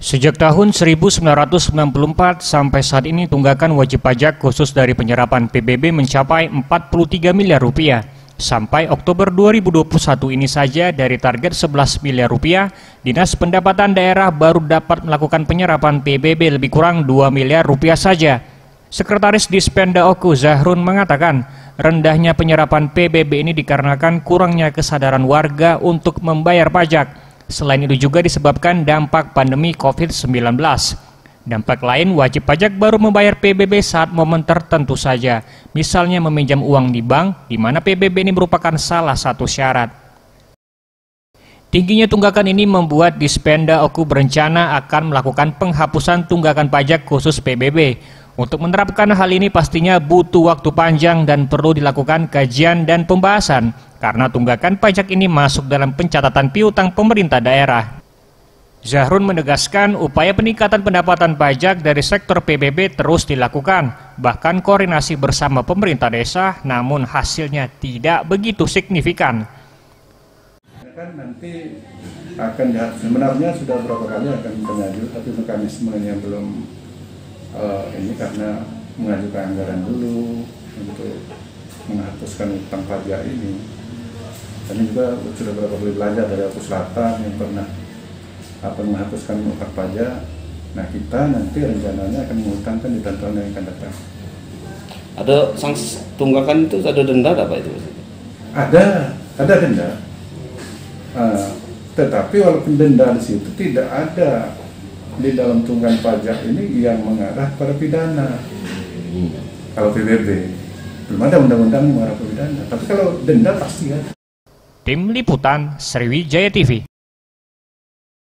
Sejak tahun 1994 sampai saat ini tunggakan wajib pajak khusus dari penyerapan PBB mencapai 43 miliar rupiah. Sampai Oktober 2021 ini saja dari target 11 miliar rupiah, Dinas Pendapatan Daerah baru dapat melakukan penyerapan PBB lebih kurang 2 miliar rupiah saja. Sekretaris Dispenda Oku Zahrun mengatakan, rendahnya penyerapan PBB ini dikarenakan kurangnya kesadaran warga untuk membayar pajak. Selain itu juga disebabkan dampak pandemi COVID-19. Dampak lain, wajib pajak baru membayar PBB saat momen tertentu saja, misalnya meminjam uang di bank, di mana PBB ini merupakan salah satu syarat. Tingginya tunggakan ini membuat Dispenda Oku berencana akan melakukan penghapusan tunggakan pajak khusus PBB. Untuk menerapkan hal ini pastinya butuh waktu panjang dan perlu dilakukan kajian dan pembahasan, karena tunggakan pajak ini masuk dalam pencatatan piutang pemerintah daerah. Zahrun menegaskan upaya peningkatan pendapatan pajak dari sektor PBB terus dilakukan, bahkan koordinasi bersama pemerintah desa, namun hasilnya tidak begitu signifikan. Kan nanti akan sebenarnya sudah beberapa kali akan mengajukan, tapi mekanismenya belum ini karena mengajukan anggaran dulu untuk menghapuskan utang pajak ini. Kami juga sudah beberapa kali belajar dari Lampung Selatan yang pernah menghapuskan utang pajak. Nah, kita nanti rencananya akan mengutangkan di tahun yang akan datang. Ada sanksi tunggakan itu, ada denda apa itu? Ada denda. Tetapi walaupun denda di situ tidak ada di dalam tunggakan pajak ini yang mengarah pada pidana. Kalau PBB belum ada undang-undang yang mengarah pada pidana, tapi kalau denda pasti ada. Tim Liputan Sriwijaya TV.